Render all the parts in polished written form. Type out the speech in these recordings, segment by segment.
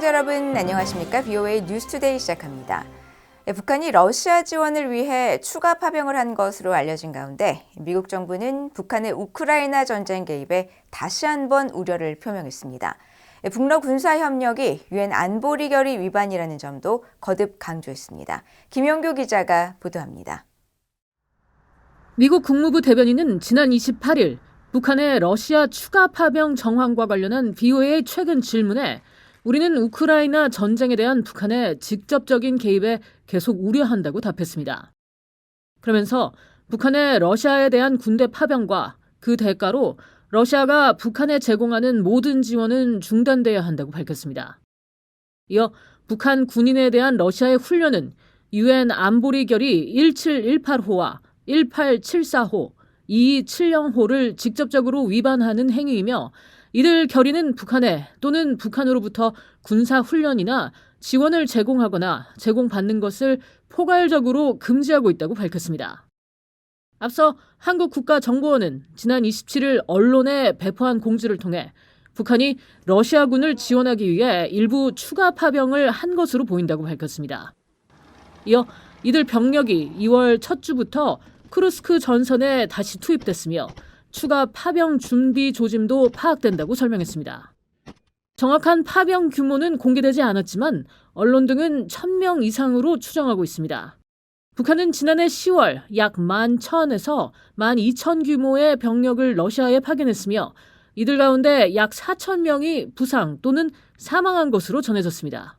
시청자 여러분 안녕하십니까? BOA 뉴스투데이 시작합니다. 북한이 러시아 지원을 위해 추가 파병을 한 것으로 알려진 가운데 미국 정부는 북한의 우크라이나 전쟁 개입에 다시 한번 우려를 표명했습니다. 북러 군사 협력이 유엔 안보리 결의 위반이라는 점도 거듭 강조했습니다. 김영규 기자가 보도합니다. 미국 국무부 대변인은 지난 28일 북한의 러시아 추가 파병 정황과 관련한 BOA의 최근 질문에 우리는 우크라이나 전쟁에 대한 북한의 직접적인 개입에 계속 우려한다고 답했습니다. 그러면서 북한의 러시아에 대한 군대 파병과 그 대가로 러시아가 북한에 제공하는 모든 지원은 중단돼야 한다고 밝혔습니다. 이어 북한 군인에 대한 러시아의 훈련은 유엔 안보리 결의 1718호와 1874호, 2270호를 직접적으로 위반하는 행위이며 이들 결의는 북한에 또는 북한으로부터 군사훈련이나 지원을 제공하거나 제공받는 것을 포괄적으로 금지하고 있다고 밝혔습니다. 앞서 한국국가정보원은 지난 27일 언론에 배포한 공지를 통해 북한이 러시아군을 지원하기 위해 일부 추가 파병을 한 것으로 보인다고 밝혔습니다. 이어 이들 병력이 2월 첫 주부터 쿠르스크 전선에 다시 투입됐으며 추가 파병 준비 조짐도 파악된다고 설명했습니다. 정확한 파병 규모는 공개되지 않았지만 언론 등은 1,000명 이상으로 추정하고 있습니다. 북한은 지난해 10월 약 11,000에서 12,000 규모의 병력을 러시아에 파견했으며 이들 가운데 약 4,000명이 부상 또는 사망한 것으로 전해졌습니다.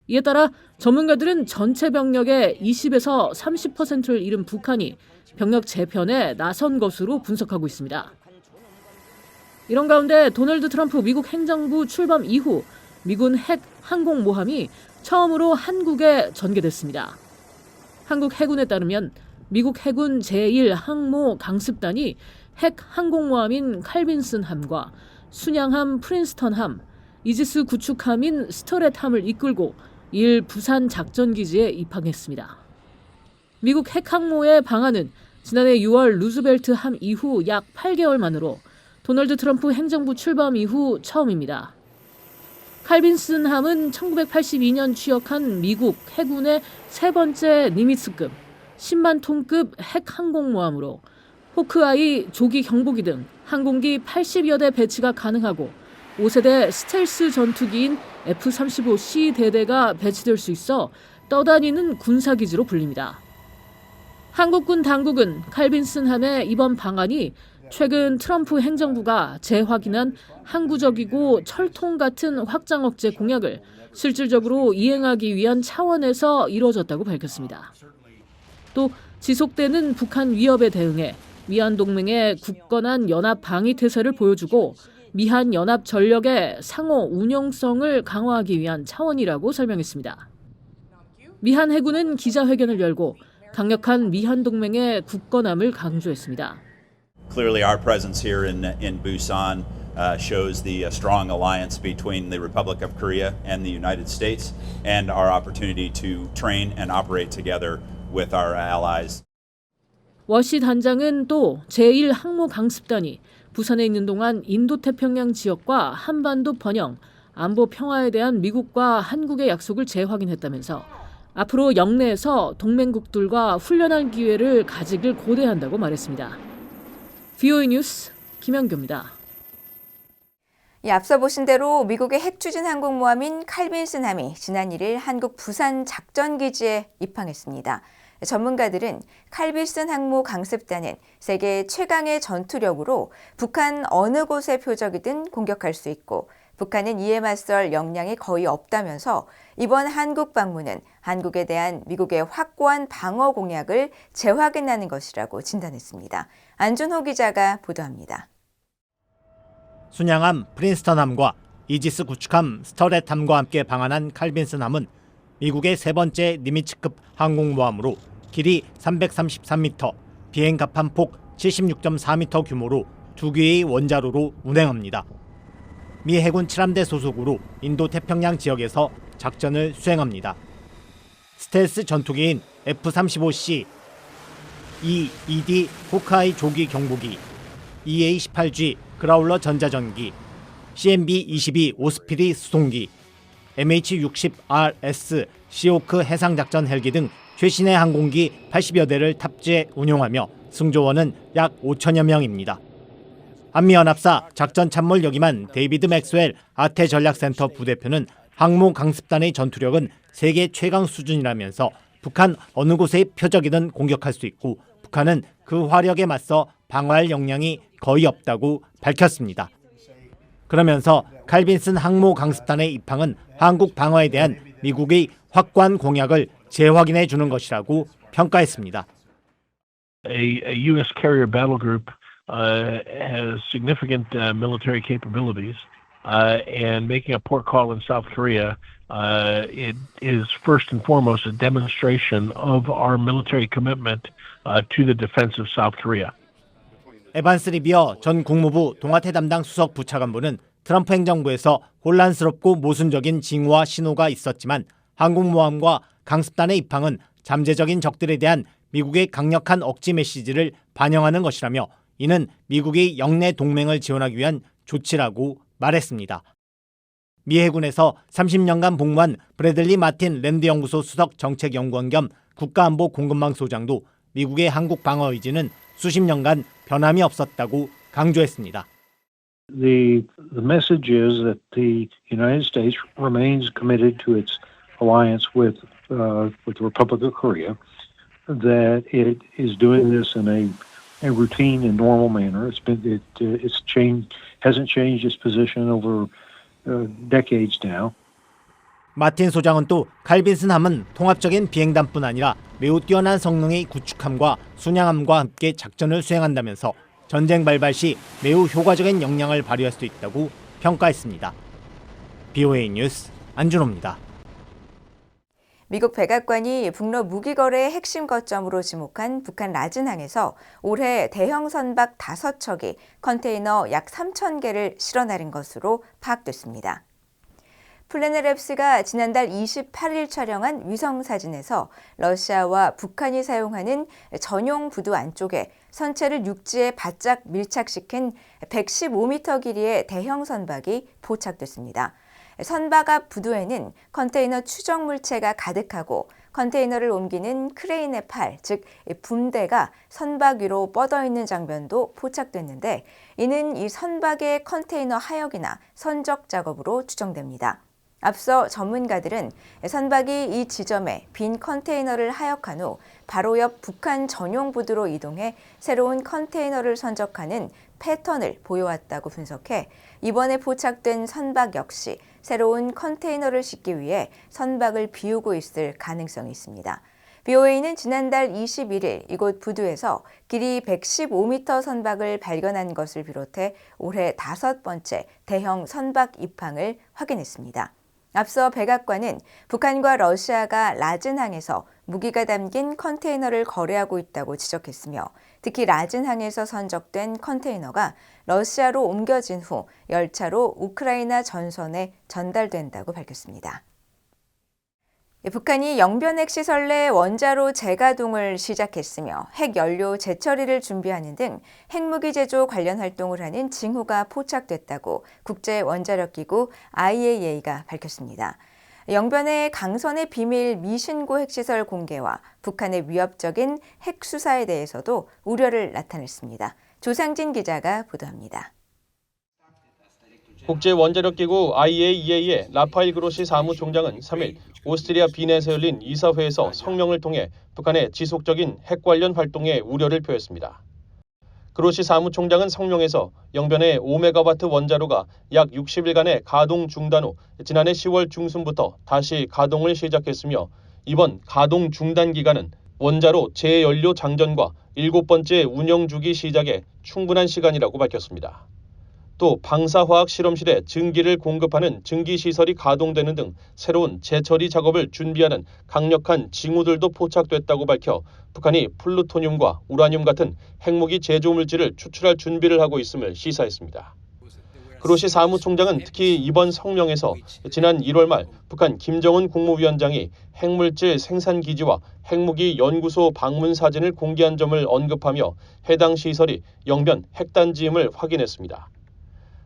이에 따라 전문가들은 전체 병력의 20에서 30%를 잃은 북한이 병력 재편에 나선 것으로 분석하고 있습니다. 이런 가운데 도널드 트럼프 미국 행정부 출범 이후 미군 핵 항공모함이 처음으로 한국에 전개됐습니다. 한국 해군에 따르면 미국 해군 제1항모 강습단이 핵 항공모함인 칼빈슨함과 순양함 프린스턴함, 이지스 구축함인 스터렛함을 이끌고 일 부산 작전기지에 입항했습니다. 미국 핵항모의 방한은 지난해 6월 루즈벨트 함 이후 약 8개월 만으로 도널드 트럼프 행정부 출범 이후 처음입니다. 칼빈슨 함은 1982년 취역한 미국 해군의 세 번째 니미츠급 10만 톤급 핵항공모함으로 호크아이 조기 경보기 등 항공기 80여 대 배치가 가능하고 5세대 스텔스 전투기인 F-35C 대대가 배치될 수 있어 떠다니는 군사기지로 불립니다. 한국군 당국은 칼빈슨함의 이번 방안이 최근 트럼프 행정부가 재확인한 항구적이고 철통 같은 확장 억제 공약을 실질적으로 이행하기 위한 차원에서 이루어졌다고 밝혔습니다. 또 지속되는 북한 위협에 대응해 미한동맹의 굳건한 연합 방위 태세를 보여주고 미한 연합 전력의 상호 운용성을 강화하기 위한 차원이라고 설명했습니다. 미한 해군은 기자회견을 열고 강력한 미한 동맹의 굳건함을 강조했습니다. Clearly, our presence here in Busan shows the strong alliance between the Republic of Korea and the United States, and our opportunity to train and operate together with our allies. 워시 단장은 또 제1항모 강습단이 부산에 있는 동안 인도태평양 지역과 한반도 번영, 안보 평화에 대한 미국과 한국의 약속을 재확인했다면서 앞으로 영내에서 동맹국들과 훈련할 기회를 가지길 고대한다고 말했습니다. BOA 뉴스 김영규입니다. 앞서 보신 대로 미국의 핵추진 항공모함인 칼빈슨함이 지난 1일 한국 부산 작전기지에 입항했습니다. 전문가들은 칼빈슨 항모 강습단은 세계 최강의 전투력으로 북한 어느 곳에 표적이든 공격할 수 있고 북한은 이에 맞설 역량이 거의 없다면서 이번 한국 방문은 한국에 대한 미국의 확고한 방어 공약을 재확인하는 것이라고 진단했습니다. 안준호 기자가 보도합니다. 순양함 프린스턴함과 이지스 구축함 스터렛함과 함께 방한한 칼빈슨함은 미국의 세 번째 니미츠급 항공모함으로 길이 333m, 비행 갑판폭 76.4m 규모로 2기의 원자로로 운행합니다. 미 해군 7함대 소속으로 인도 태평양 지역에서 작전을 수행합니다. 스텔스 전투기인 F-35C, E-2D 호크아이 조기 경보기, EA-18G 그라울러 전자전기, CMB-22 오스피리 수송기, MH-60RS 시호크 해상작전 헬기 등 최신의 항공기 80여 대를 탑재해 운용하며 승조원은 약 5천여 명입니다. 한미연합사 작전참모를 역임한 데이비드 맥스웰 아태전략센터 부대표는 항모 강습단의 전투력은 세계 최강 수준이라면서 북한 어느 곳의 표적이든 공격할 수 있고 북한은 그 화력에 맞서 방어할 역량이 거의 없다고 밝혔습니다. 그러면서 칼빈슨 항모 강습단의 입항은 한국 방어에 대한 미국의 확고한 공약을 재확인해 주는 것이라고 평가했습니다. A U.S. carrier battle group has significant military capabilities, and making a port call in South Korea, it is first and foremost a demonstration of our military commitment to the defense of South Korea. 에반스 리비어 전 국무부 동아태 담당 수석 부차관보는 트럼프 행정부에서 혼란스럽고 모순적인 징후와 신호가 있었지만 항공모함과 강습단의 입항은 잠재적인 적들에 대한 미국의 강력한 억지 메시지를 반영하는 것이라며 이는 미국의 영내 동맹을 지원하기 위한 조치라고 말했습니다. 미 해군에서 30년간 복무한 브래들리 마틴 랜드 연구소 수석 정책연구원 겸 국가안보 공급망 소장도 미국의 한국 방어 의지는 수십 년간 변함이 없었다고 강조했습니다. The message is that the United States remains committed to its alliance with the Republic of Korea, that it is doing this in a routine and normal manner. Hasn't changed its position over decades now. 마틴 소장은 또 칼빈슨 함은 통합적인 비행단뿐 아니라 매우 뛰어난 성능의 구축함과 순양함과 함께 작전을 수행한다면서 전쟁 발발 시 매우 효과적인 역량을 발휘할 수 있다고 평가했습니다. BOA 뉴스 안준호입니다. 미국 백악관이 북러 무기거래의 핵심 거점으로 지목한 북한 라진항에서 올해 대형 선박 5척이 컨테이너 약 3,000개를 실어 나른 것으로 파악됐습니다. 플래넷랩스가 지난달 28일 촬영한 위성사진에서 러시아와 북한이 사용하는 전용 부두 안쪽에 선체를 육지에 바짝 밀착시킨 115m 길이의 대형 선박이 포착됐습니다. 선박 앞 부두에는 컨테이너 추정 물체가 가득하고 컨테이너를 옮기는 크레인의 팔, 즉 붐대가 선박 위로 뻗어 있는 장면도 포착됐는데 이는 이 선박의 컨테이너 하역이나 선적 작업으로 추정됩니다. 앞서 전문가들은 선박이 이 지점에 빈 컨테이너를 하역한 후 바로 옆 북한 전용 부두로 이동해 새로운 컨테이너를 선적하는 패턴을 보여왔다고 분석해 이번에 포착된 선박 역시 새로운 컨테이너를 싣기 위해 선박을 비우고 있을 가능성이 있습니다. BOA는 지난달 21일 이곳 부두에서 길이 115m 선박을 발견한 것을 비롯해 올해 5번째 대형 선박 입항을 확인했습니다. 앞서 백악관은 북한과 러시아가 라진항에서 무기가 담긴 컨테이너를 거래하고 있다고 지적했으며 특히 라진항에서 선적된 컨테이너가 러시아로 옮겨진 후 열차로 우크라이나 전선에 전달된다고 밝혔습니다. 북한이 영변 핵시설 내 원자로 재가동을 시작했으며 핵연료 재처리를 준비하는 등 핵무기 제조 관련 활동을 하는 징후가 포착됐다고 국제원자력기구 IAEA가 밝혔습니다. 영변의 강선의 비밀 미신고 핵시설 공개와 북한의 위협적인 핵수사에 대해서도 우려를 나타냈습니다. 조상진 기자가 보도합니다. 국제원자력기구 IAEA의 라파엘 그로시 사무총장은 3일 오스트리아 빈에서 열린 이사회에서 성명을 통해 북한의 지속적인 핵 관련 활동에 우려를 표했습니다. 그로시 사무총장은 성명에서 영변의 5메가와트 원자로가 약 60일간의 가동 중단 후 지난해 10월 중순부터 다시 가동을 시작했으며 이번 가동 중단 기간은 원자로 재연료 장전과 7번째 운영 주기 시작에 충분한 시간이라고 밝혔습니다. 또 방사화학 실험실에 증기를 공급하는 증기시설이 가동되는 등 새로운 재처리 작업을 준비하는 강력한 징후들도 포착됐다고 밝혀 북한이 플루토늄과 우라늄 같은 핵무기 제조 물질을 추출할 준비를 하고 있음을 시사했습니다. 그로시 사무총장은 특히 이번 성명에서 지난 1월 말 북한 김정은 국무위원장이 핵물질 생산기지와 핵무기 연구소 방문 사진을 공개한 점을 언급하며 해당 시설이 영변 핵단지임을 확인했습니다.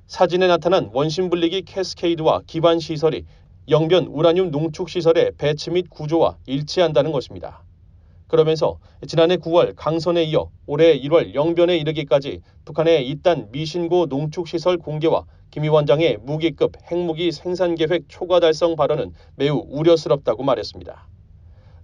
사진에 나타난 원심 분리기 캐스케이드와 기반 시설이 영변 우라늄 농축 시설의 배치 및 구조와 일치한다는 것입니다. 그러면서 지난해 9월 강선에 이어 올해 1월 영변에 이르기까지 북한의 이딴 미신고 농축시설 공개와 김 위원장의 무기급 핵무기 생산 계획 초과 달성 발언은 매우 우려스럽다고 말했습니다.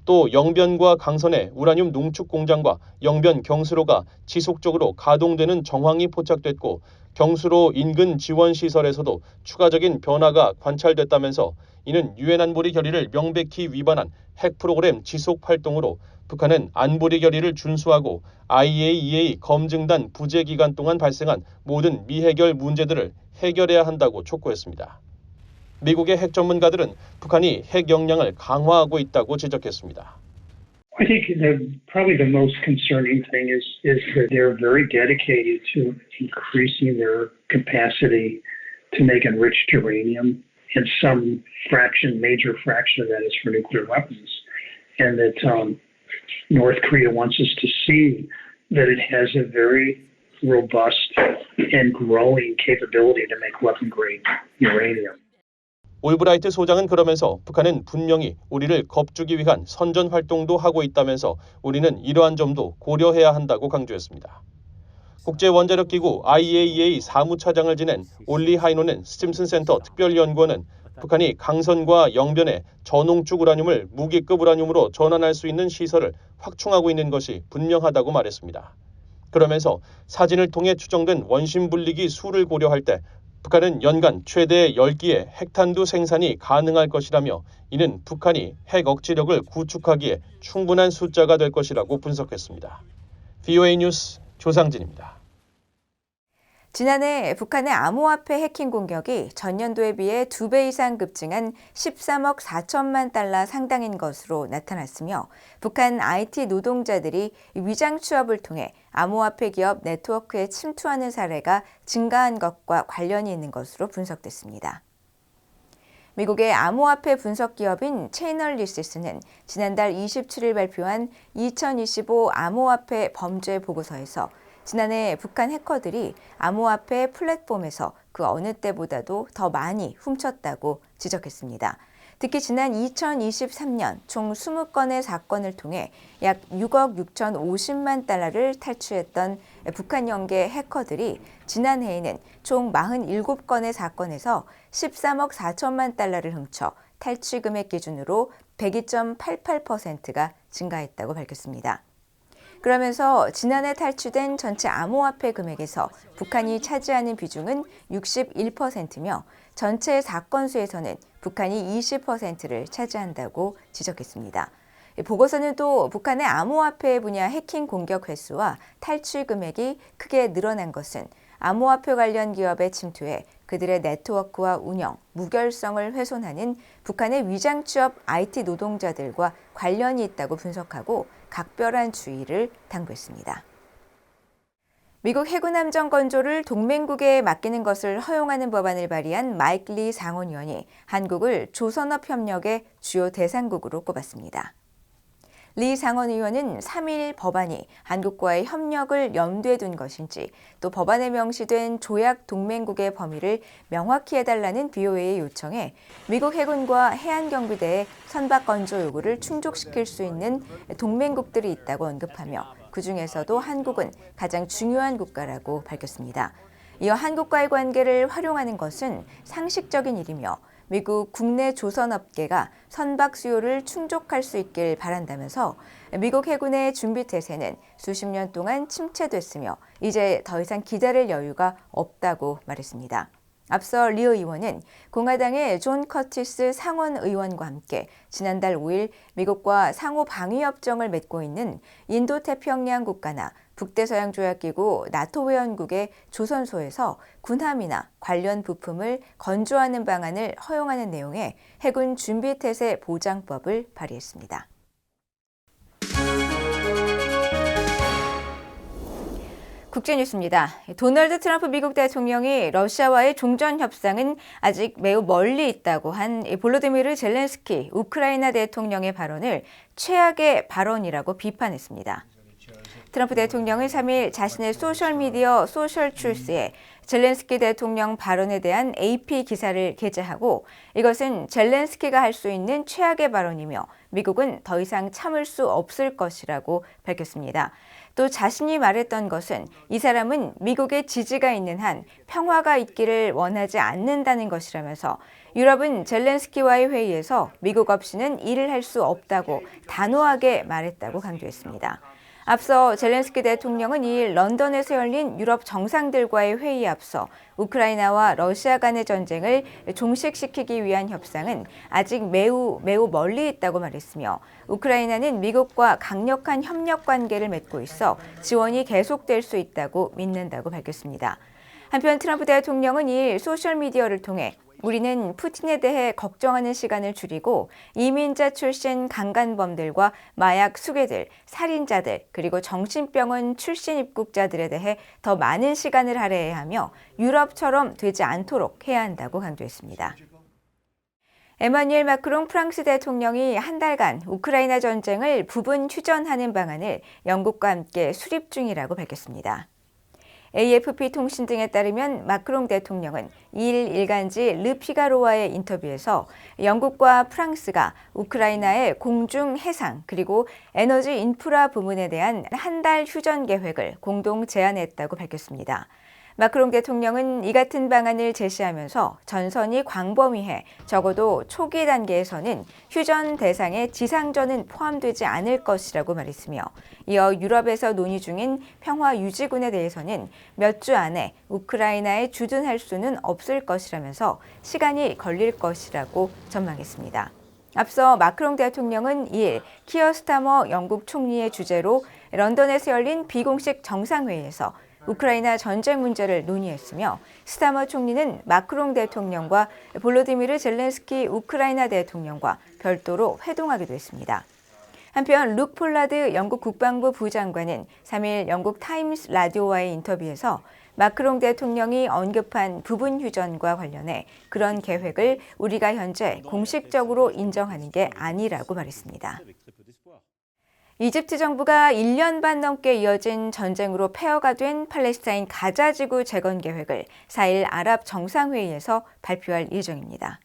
또 영변과 강선의 우라늄 농축 공장과 영변 경수로가 지속적으로 가동되는 정황이 포착됐고 경수로 인근 지원 시설에서도 추가적인 변화가 관찰됐다면서 이는 유엔 안보리 결의를 명백히 위반한 핵 프로그램 지속 활동으로 북한은 안보리 결의를 준수하고 IAEA 검증단 부재 기간 동안 발생한 모든 미해결 문제들을 해결해야 한다고 촉구했습니다. 미국의 핵 전문가들은 북한이 핵 역량을 강화하고 있다고 지적했습니다. I think probably the most concerning thing is that they're very dedicated to increasing their capacity to make enriched uranium, and some major fraction of that is for nuclear weapons, and that North Korea wants us to see that it has a very robust and growing capability to make weapon-grade uranium. 올브라이트 소장은 그러면서 북한은 분명히 우리를 겁주기 위한 선전 활동도 하고 있다면서 우리는 이러한 점도 고려해야 한다고 강조했습니다. 국제원자력기구 IAEA 사무차장을 지낸 올리 하이노넨 스팀슨 센터 특별연구원은 북한이 강선과 영변에 저농축 우라늄을 무기급 우라늄으로 전환할 수 있는 시설을 확충하고 있는 것이 분명하다고 말했습니다. 그러면서 사진을 통해 추정된 원심 분리기 수를 고려할 때 북한은 연간 최대 10기의 핵탄두 생산이 가능할 것이라며 이는 북한이 핵 억지력을 구축하기에 충분한 숫자가 될 것이라고 분석했습니다. VOA 뉴스 조상진입니다. 지난해 북한의 암호화폐 해킹 공격이 전년도에 비해 2배 이상 급증한 13억 4천만 달러 상당인 것으로 나타났으며 북한 IT 노동자들이 위장 취업을 통해 암호화폐 기업 네트워크에 침투하는 사례가 증가한 것과 관련이 있는 것으로 분석됐습니다. 미국의 암호화폐 분석 기업인 체이널리시스는 지난달 27일 발표한 2025 암호화폐 범죄 보고서에서 지난해 북한 해커들이 암호화폐 플랫폼에서 그 어느 때보다도 더 많이 훔쳤다고 지적했습니다. 특히 지난 2023년 총 20건의 사건을 통해 약 6억 6,050만 달러를 탈취했던 북한 연계 해커들이 지난해에는 총 47건의 사건에서 13억 4천만 달러를 훔쳐 탈취 금액 기준으로 102.88%가 증가했다고 밝혔습니다. 그러면서 지난해 탈취된 전체 암호화폐 금액에서 북한이 차지하는 비중은 61%며 전체 사건 수에서는 북한이 20%를 차지한다고 지적했습니다. 보고서는 또 북한의 암호화폐 분야 해킹 공격 횟수와 탈취 금액이 크게 늘어난 것은 암호화폐 관련 기업의 침투에 그들의 네트워크와 운영, 무결성을 훼손하는 북한의 위장 취업 IT 노동자들과 관련이 있다고 분석하고 각별한 주의를 당부했습니다. 미국 해군 함정 건조를 동맹국에 맡기는 것을 허용하는 법안을 발의한 마이크 리 상원의원이 한국을 조선업 협력의 주요 대상국으로 꼽았습니다. 리 상원의원은 3일 법안이 한국과의 협력을 염두에 둔 것인지 또 법안에 명시된 조약 동맹국의 범위를 명확히 해달라는 BOA의 요청에 미국 해군과 해안경비대의 선박 건조 요구를 충족시킬 수 있는 동맹국들이 있다고 언급하며 그중에서도 한국은 가장 중요한 국가라고 밝혔습니다. 이어 한국과의 관계를 활용하는 것은 상식적인 일이며 미국 국내 조선업계가 선박 수요를 충족할 수 있길 바란다면서 미국 해군의 준비태세는 수십 년 동안 침체됐으며 이제 더 이상 기다릴 여유가 없다고 말했습니다. 앞서 리 의원은 공화당의 존 커티스 상원 의원과 함께 지난달 5일 미국과 상호 방위협정을 맺고 있는 인도태평양 국가나 북대서양조약기구 나토 회원국의 조선소에서 군함이나 관련 부품을 건조하는 방안을 허용하는 내용의 해군 준비태세 보장법을 발의했습니다. 국제뉴스입니다. 도널드 트럼프 미국 대통령이 러시아와의 종전 협상은 아직 매우 멀리 있다고 한 볼로디미르 젤렌스키 우크라이나 대통령의 발언을 최악의 발언이라고 비판했습니다. 트럼프 대통령은 3일 자신의 소셜미디어 소셜 트루스에 젤렌스키 대통령 발언에 대한 AP 기사를 게재하고 이것은 젤렌스키가 할 수 있는 최악의 발언이며 미국은 더 이상 참을 수 없을 것이라고 밝혔습니다. 또 자신이 말했던 것은 이 사람은 미국의 지지가 있는 한 평화가 있기를 원하지 않는다는 것이라면서 유럽은 젤렌스키와의 회의에서 미국 없이는 일을 할 수 없다고 단호하게 말했다고 강조했습니다. 앞서 젤렌스키 대통령은 2일 런던에서 열린 유럽 정상들과의 회의에 앞서 우크라이나와 러시아 간의 전쟁을 종식시키기 위한 협상은 아직 매우 멀리 있다고 말했으며 우크라이나는 미국과 강력한 협력 관계를 맺고 있어 지원이 계속될 수 있다고 믿는다고 밝혔습니다. 한편 트럼프 대통령은 2일 소셜미디어를 통해 우리는 푸틴에 대해 걱정하는 시간을 줄이고 이민자 출신 강간범들과 마약 수괴들, 살인자들, 그리고 정신병원 출신 입국자들에 대해 더 많은 시간을 할애해야 하며 유럽처럼 되지 않도록 해야 한다고 강조했습니다. 에마뉴엘 마크롱 프랑스 대통령이 한 달간 우크라이나 전쟁을 부분 휴전하는 방안을 영국과 함께 수립 중이라고 밝혔습니다. AFP 통신 등에 따르면 마크롱 대통령은 2일 일간지 르피가로와의 인터뷰에서 영국과 프랑스가 우크라이나의 공중 해상 그리고 에너지 인프라 부문에 대한 한 달 휴전 계획을 공동 제안했다고 밝혔습니다. 마크롱 대통령은 이 같은 방안을 제시하면서 전선이 광범위해 적어도 초기 단계에서는 휴전 대상에 지상전은 포함되지 않을 것이라고 말했으며 이어 유럽에서 논의 중인 평화유지군에 대해서는 몇 주 안에 우크라이나에 주둔할 수는 없을 것이라면서 시간이 걸릴 것이라고 전망했습니다. 앞서 마크롱 대통령은 2일 키어 스타머 영국 총리의 주재로 런던에서 열린 비공식 정상회의에서 우크라이나 전쟁 문제를 논의했으며 스타머 총리는 마크롱 대통령과 볼로디미르 젤렌스키 우크라이나 대통령과 별도로 회동하기도 했습니다. 한편 룩 폴라드 영국 국방부 부장관은 3일 영국 타임스 라디오와의 인터뷰에서 마크롱 대통령이 언급한 부분 휴전과 관련해 그런 계획을 우리가 현재 공식적으로 인정하는 게 아니라고 말했습니다. 이집트 정부가 1년 반 넘게 이어진 전쟁으로 폐허가 된 팔레스타인 가자 지구 재건 계획을 4일 아랍 정상회의에서 발표할 예정입니다.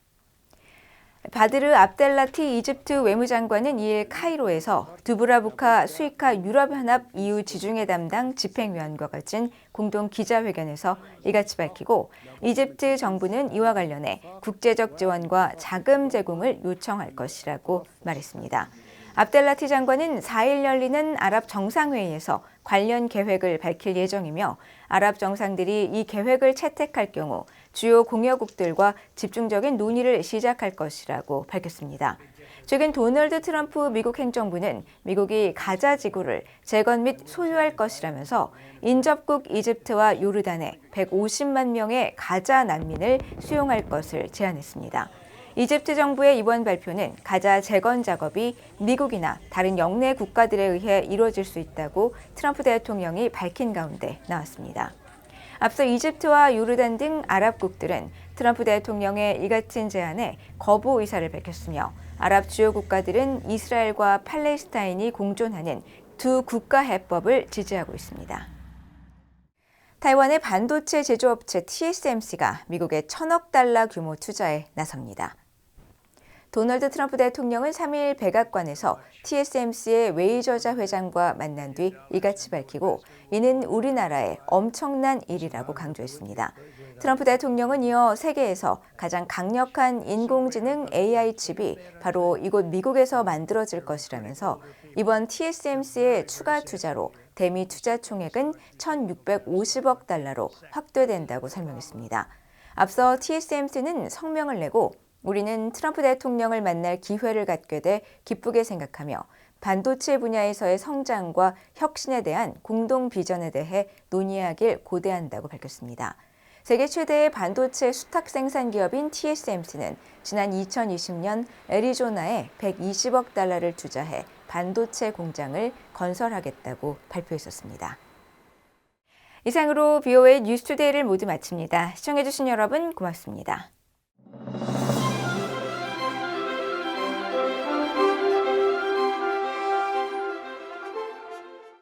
바드르 압델라티 이집트 외무장관은 2일 카이로에서 두브라부카 수이카 유럽연합 EU 지중해 담당 집행위원과 가진 공동 기자회견에서 이같이 밝히고 이집트 정부는 이와 관련해 국제적 지원과 자금 제공을 요청할 것이라고 말했습니다. 압델라티 장관은 4일 열리는 아랍 정상회의에서 관련 계획을 밝힐 예정이며 아랍 정상들이 이 계획을 채택할 경우 주요 공여국들과 집중적인 논의를 시작할 것이라고 밝혔습니다. 최근 도널드 트럼프 미국 행정부는 미국이 가자 지구를 재건 및 소유할 것이라면서 인접국 이집트와 요르단에 150만 명의 가자 난민을 수용할 것을 제안했습니다. 이집트 정부의 이번 발표는 가자 재건 작업이 미국이나 다른 영내 국가들에 의해 이루어질 수 있다고 트럼프 대통령이 밝힌 가운데 나왔습니다. 앞서 이집트와 요르단 등 아랍국들은 트럼프 대통령의 이 같은 제안에 거부 의사를 밝혔으며 아랍 주요 국가들은 이스라엘과 팔레스타인이 공존하는 두 국가 해법을 지지하고 있습니다. 타이완의 반도체 제조업체 TSMC가 미국의 1,000억 달러 규모 투자에 나섭니다. 도널드 트럼프 대통령은 3일 백악관에서 TSMC의 웨이저자 회장과 만난 뒤 이같이 밝히고 이는 우리나라의 엄청난 일이라고 강조했습니다. 트럼프 대통령은 이어 세계에서 가장 강력한 인공지능 AI 칩이 바로 이곳 미국에서 만들어질 것이라면서 이번 TSMC의 추가 투자로 대미 투자 총액은 1,650억 달러로 확대된다고 설명했습니다. 앞서 TSMC는 성명을 내고 우리는 트럼프 대통령을 만날 기회를 갖게 돼 기쁘게 생각하며 반도체 분야에서의 성장과 혁신에 대한 공동 비전에 대해 논의하길 고대한다고 밝혔습니다. 세계 최대의 반도체 수탁 생산 기업인 TSMC는 지난 2020년 애리조나에 120억 달러를 투자해 반도체 공장을 건설하겠다고 발표했었습니다. 이상으로 BOA 뉴스투데이를 모두 마칩니다. 시청해주신 여러분 고맙습니다.